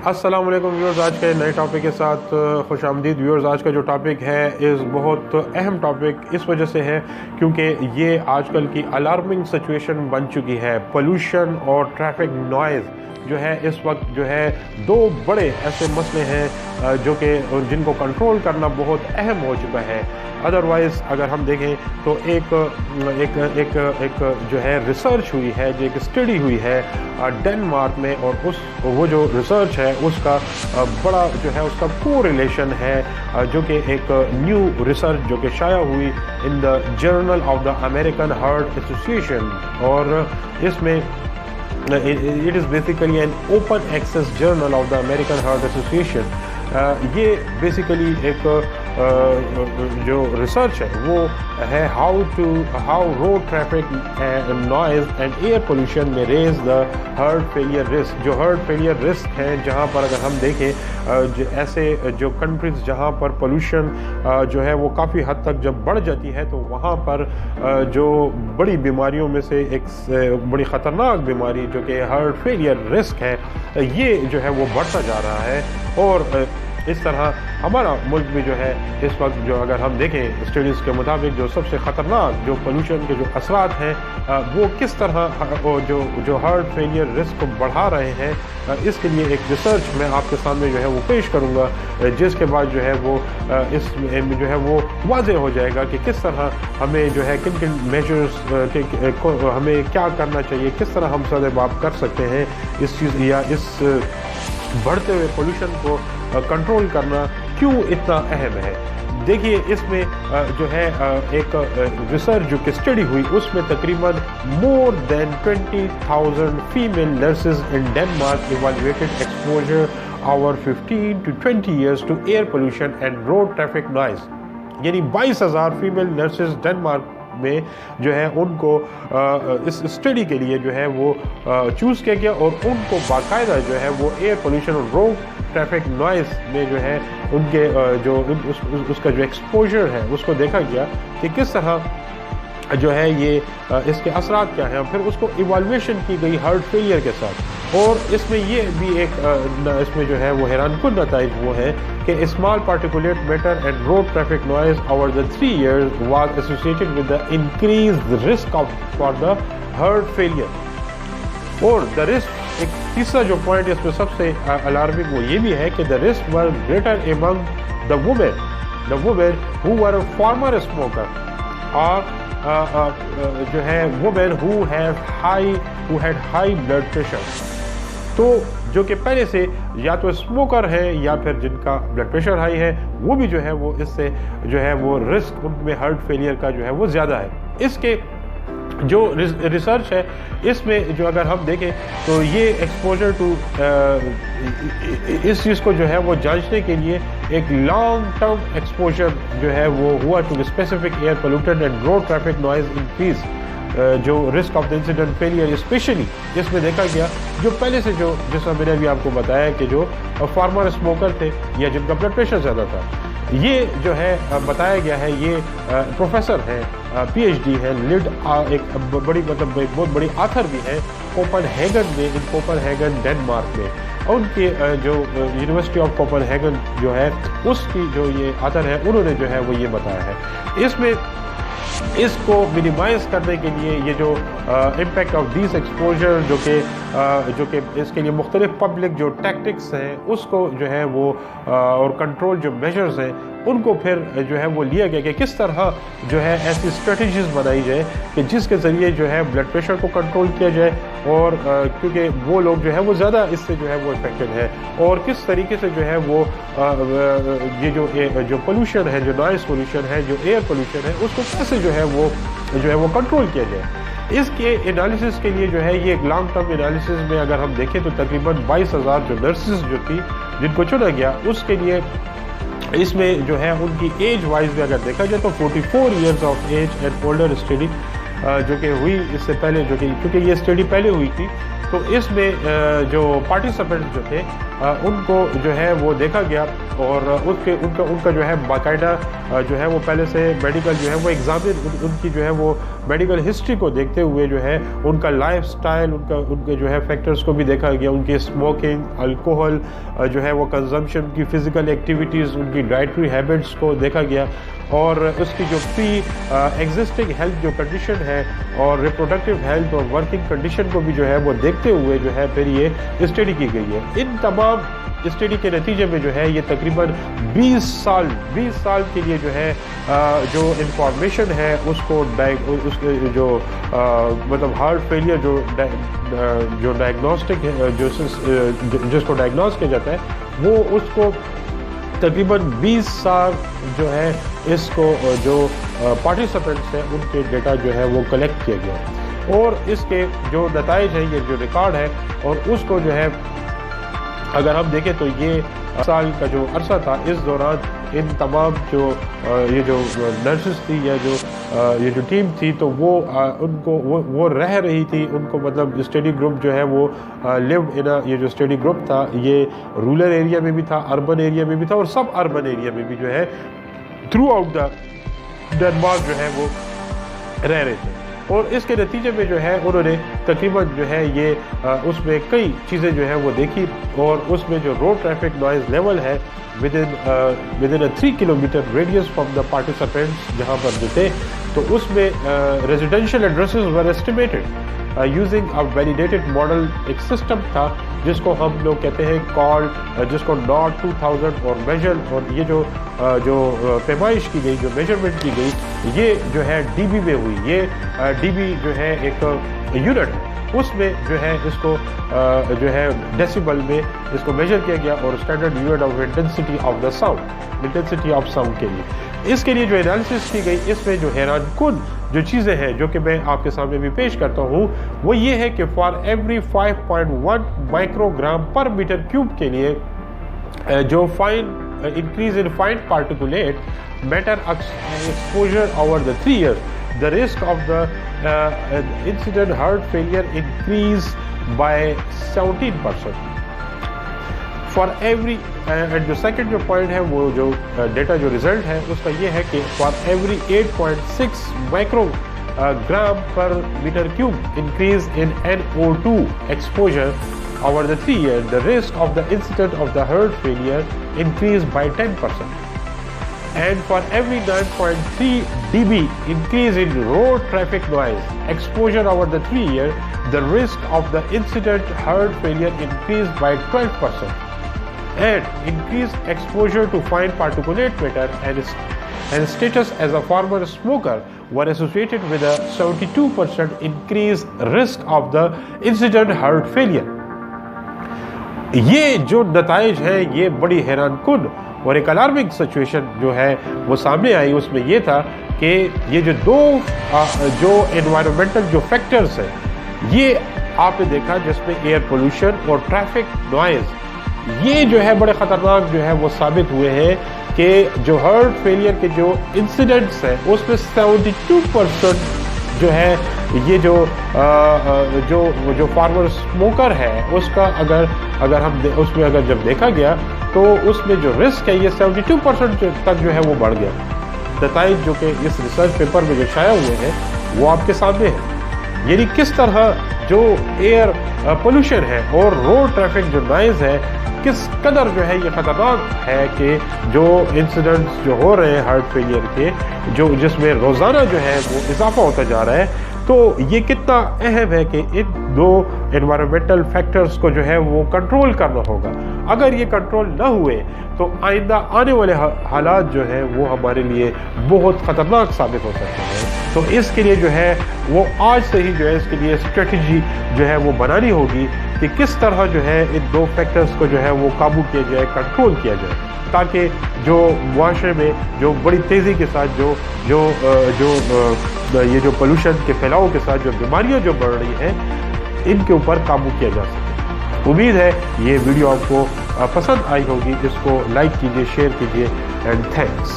السلام علیکم ویورز، آج کے نئے ٹاپک کے ساتھ خوش آمدید ویورز۔ آج کا جو ٹاپک ہے بہت اہم ٹاپک اس وجہ سے ہے کیونکہ یہ آج کل کی الارمنگ سچویشن بن چکی ہے۔ پولوشن اور ٹریفک نوائز جو ہے اس وقت جو ہے دو بڑے ایسے مسئلے ہیں جو کہ جن کو کنٹرول کرنا بہت اہم ہو چکا ہے۔ ادروائز اگر ہم دیکھیں تو ایک جو ہے ریسرچ ہوئی ہے، جو ایک اسٹڈی ہوئی ہے ڈنمارک میں، اور وہ جو ریسرچ ہے اس کا بڑا جو ہے اس کا کو ریلیشن ہے جو کہ ایک نیو ریسرچ جو کہ شائع ہوئی in the journal of the American heart association, اور اس میں it is basically an open access journal of the American Heart Association۔ یہ بیسیکلی ایک جو ریسرچ ہے وہ ہے how road traffic noise and air pollution may raise the heart failure risk۔ جو heart failure risk ہے، جہاں پر اگر ہم دیکھیں ایسے جو کنٹریز جہاں پر پولوشن جو ہے وہ کافی حد تک جب بڑھ جاتی ہے تو وہاں پر جو بڑی بیماریوں میں سے ایک بڑی خطرناک بیماری جو کہ ہارٹ فیلئر رسک ہے، یہ جو ہے وہ بڑھتا جا رہا ہے۔ اور اس طرح ہمارا ملک بھی جو ہے اس وقت جو اگر ہم دیکھیں اسٹڈیز کے مطابق جو سب سے خطرناک جو پولوشن کے جو اثرات ہیں وہ کس طرح جو ہارٹ فیلئر رسک کو بڑھا رہے ہیں، اس کے لیے ایک ریسرچ میں آپ کے سامنے جو ہے وہ پیش کروں گا، جس کے بعد جو ہے وہ اس میں جو ہے وہ واضح ہو جائے گا کہ کس طرح ہمیں جو ہے کن میجرز ہمیں کیا کرنا چاہیے، کس طرح ہم سدباب کر سکتے ہیں اس چیز یا اس بڑھتے ہوئے پولوشن کو کنٹرول کرنا کیوں اتنا اہم ہے۔ دیکھیے اس میں جو ہے ایک ریسرچ جو کہ اسٹڈی ہوئی اس میں تقریباً more than 20,000 female nurses in Denmark evaluated exposure over 15 to 20 years to air pollution and road traffic noise۔ یعنی 22,000 فیمیل نرسز ڈنمارک میں جو ہے ان کو اس اسٹڈی کے لیے جو ہے وہ چوز کیا گیا، اور ان کو باقاعدہ جو ہے وہ ایئر پولوشن اور روڈ ٹریفک نوائز میں جو ہے ان کے جو اس کا جو ایکسپوجر ہے اس کو دیکھا گیا کہ کس طرح جو ہے یہ اس کے اثرات کیا ہیں، پھر اس کو ایوالویشن کی گئی ہارٹ فیلئر کے ساتھ۔ اور اس میں یہ بھی ایک اس میں جو ہے وہ حیران کن نتائج وہ ہے کہ small particulate matter and road traffic noise over the 3 years was associated with the increase risk for the heart failure. اور دا رسک ایک تیسرا جو پوائنٹ اس میں سب سے الارمنگ وہ یہ بھی ہے کہ the risk was greater among the women who were former smoker, اور جو ہے women who had high blood pressure، تو جو کہ پہلے سے یا تو اسموکر ہے یا پھر جن کا بلڈ پریشر ہائی ہے، وہ بھی جو ہے وہ اس سے جو ہے وہ رسک ان میں ہارٹ فیلئر کا جو ہے وہ زیادہ ہے۔ اس کے جو ریسرچ ہے اس میں جو اگر ہم دیکھیں تو یہ ایکسپوجر ٹو اس چیز کو جو ہے وہ جانچنے کے لیے ایک لانگ ٹرم ایکسپوجر جو ہے وہ ہوا to specific air pollutant and road traffic noise increase جو risk of the incident failure, especially اس میں دیکھا گیا جو پہلے سے جو جیسا میں نے ابھی آپ کو بتایا کہ جو فارمر اسموکر تھے یا جن کا بلڈ پریشر زیادہ تھا، یہ جو ہے بتایا گیا ہے۔ یہ پروفیسر ہیں، پی ایچ ڈی ہے، لیڈ ایک بڑی مطلب ایک بہت بڑی آتھر بھی ہے کوپن ہیگن میں، کوپن ہیگن ڈنمارک میں، اور ان کے جو یونیورسٹی آف کوپن ہیگن جو ہے اس کی جو یہ آتھر ہے انہوں نے جو ہے وہ یہ بتایا ہے۔ اس میں اس کو منیمائز کرنے کے لیے یہ جو امپیکٹ آف دیس ایکسپوجر جو کہ اس کے لیے مختلف پبلک جو ٹیکٹکس ہیں اس کو جو ہے وہ اور کنٹرول جو میجرز ہیں ان کو پھر جو ہے وہ لیا گیا کہ کس طرح جو ہے ایسی اسٹریٹجیز بنائی جائے کہ جس کے ذریعے جو ہے بلڈ پریشر کو کنٹرول کیا جائے، اور کیونکہ وہ لوگ جو ہے وہ زیادہ اس سے جو ہے وہ افیکٹڈ ہے، اور کس طریقے سے جو ہے وہ یہ جو پولوشن ہے، جو نوائز پولوشن ہے، جو ایئر پولوشن ہے، اس کو کیسے جو ہے وہ کنٹرول کیا جائے۔ اس کے انالیسس کے لیے جو ہے یہ ایک لانگ ٹرم انالیسس میں اگر ہم دیکھیں تو تقریباً 22,000 جو نرسز جو تھی جن کو چنا گیا، اس کے لیے اس میں جو ہے ان کی ایج وائز بھی اگر دیکھا جائے تو 44 years of age and older study جو کہ ہوئی اس سے پہلے، جو کہ کیونکہ یہ اسٹڈی پہلے ہوئی تھی، تو اس میں جو پارٹیسپینٹ جو تھے ان کو جو ہے وہ دیکھا گیا اور ان کا جو ہے باقاعدہ جو ہے وہ پہلے سے میڈیکل جو ہے وہ ایگزامن ان کی جو ہے وہ میڈیکل ہسٹری کو دیکھتے ہوئے جو ہے ان کا لائف سٹائل ان کے جو ہے فیکٹرز کو بھی دیکھا گیا، ان کی اسموکنگ، الکوہل جو ہے وہ کنزمپشن کی، فزیکل ایکٹیویٹیز، ان کی ڈائٹری ہیبٹس کو دیکھا گیا اور اس کی جو پری ایگزسٹنگ ہیلتھ جو کنڈیشن ہے اور ریپروڈکٹیو ہیلتھ اور ورکنگ کنڈیشن کو بھی جو ہے وہ دیکھتے ہوئے جو ہے پھر یہ اسٹڈی کی گئی ہے۔ ان تمام اسٹڈی کے نتیجے میں جو ہے یہ تقریباً 20 سال کے لیے جو ہے جو انفارمیشن ہے اس کو جو مطلب ہارٹ فیلئر جو ڈائگنوسٹک جس کو ڈائگنوز کیا جاتا ہے وہ اس کو تقریباً 20 سال جو ہے اس کو جو پارٹیسپینٹس ہیں ان کے ڈیٹا جو ہے وہ کلیکٹ کیا گیا اور اس کے جو نتائج ہیں، یہ جو ریکارڈ ہے اور اس کو جو ہے اگر ہم دیکھیں تو یہ سال کا جو عرصہ تھا، اس دوران ان تمام جو یہ جو نرسز تھی یا جو یہ جو ٹیم تھی تو وہ ان کو وہ رہ رہی تھی، ان کو مطلب اسٹڈی گروپ جو ہے وہ لیوڈ ان یہ جو اسٹڈی گروپ تھا یہ رورل ایریا میں بھی تھا، اربن ایریا میں بھی تھا اور سب اربن ایریا میں بھی جو ہے تھرو آؤٹ دا ڈنمارک جو ہے وہ رہ رہے تھے اور اس کے نتیجے میں جو ہے انہوں نے تقریباً جو ہے یہ اس میں کئی چیزیں جو ہے وہ دیکھی اور اس میں جو روڈ ٹریفک نوائز لیول ہے within a 3 kilometer radius from the participants جہاں پر جو تھے تو اس میں residential addresses were estimated using a validated model ایک سسٹم تھا جس کو ہم لوگ کہتے ہیں جس کو ناٹ 2000 اور میجر اور یہ جو پیمائش کی گئی، جو میجرمنٹ کی گئی، یہ جو ہے ڈی بی میں ہوئی۔ یہ ڈی بی جو ہے ایک یونٹ، اس میں جو ہے اس کو جو ہے ڈیسیبل میں اس کو میجر کیا گیا اور standard unit of intensity of the sound, intensity of sound کے لیے اس کے لیے جو انالیسس کی گئی، اس میں جو حیران کن جو چیزیں ہیں جو کہ میں آپ کے سامنے بھی پیش کرتا ہوں وہ یہ ہے کہ for every 5.1 micro gram per metre cube کے لیے جو fine increase in fine particulate matter exposure over the 3 years, the risk of the incident heart failure increased by 17%. For every and جو سیکنڈ جو پوائنٹ ہے وہ جو data جو result ہے اس کا یہ ہے کہ for every 8.6 micro gram per metre cube increase in NO2 exposure over the 3 years, the risk of the incident of the heart failure increased by 10%. And for every 9.3 dB increase in road traffic noise exposure over the 3 years, the risk of the incident heart failure increased by 12%. And increased exposure to fine particulate matter and status as a former smoker were associated with a 72% increased risk of the incident heart failure. یہ جو نتائج ہیں یہ بڑی حیران کن اور ایک الارمنگ سچویشن جو ہے وہ سامنے آئی۔ اس میں یہ تھا کہ یہ جو دو جو انوائرمنٹل جو فیکٹرز ہیں یہ آپ نے دیکھا جس میں ایئر پولوشن اور ٹریفک نوائز، یہ جو ہے بڑے خطرناک جو ہے وہ ثابت ہوئے ہیں کہ جو ہارٹ فیلئر کے جو انسیڈنٹس ہیں اس میں 72% جو ہے یہ جو فارمر اسموکر ہے اس کا اگر ہم اس میں اگر جب دیکھا گیا تو اس میں جو رسک ہے یہ 72% تک جو ہے وہ بڑھ گیا۔ نتائج جو کہ اس ریسرچ پیپر میں جو شائع ہوئے ہیں وہ آپ کے سامنے ہیں، یعنی کس طرح جو ایئر پولوشن ہے اور روڈ ٹریفک جو نوائز ہے کس قدر جو ہے یہ خطرناک ہے کہ جو انسیڈنٹس جو ہو رہے ہیں ہارٹ فیلئر کے جس میں روزانہ جو ہے وہ اضافہ ہوتا جا رہا ہے، تو یہ کتنا اہم ہے کہ ان دو انوائرمنٹل فیکٹرز کو جو ہے وہ کنٹرول کرنا ہوگا۔ اگر یہ کنٹرول نہ ہوئے تو آئندہ آنے والے حالات جو ہیں وہ ہمارے لیے بہت خطرناک ثابت ہو سکتے ہیں۔ تو اس کے لیے جو ہے وہ آج سے ہی جو ہے اس کے لیے اسٹریٹجی جو ہے وہ بنانی ہوگی کہ کس طرح جو ہے ان دو فیکٹرز کو جو ہے وہ قابو کیا جائے، کنٹرول کیا جائے، تاکہ جو معاشرے میں جو بڑی تیزی کے ساتھ یہ جو پولوشن کے پھیلاؤ کے ساتھ جو بیماریاں جو بڑھ رہی ہیں ان کے اوپر قابو کیا جا سکے۔ امید ہے یہ ویڈیو آپ کو پسند آئی ہوگی، اس کو لائک کیجیے، شیئر کیجیے، اینڈ تھینکس۔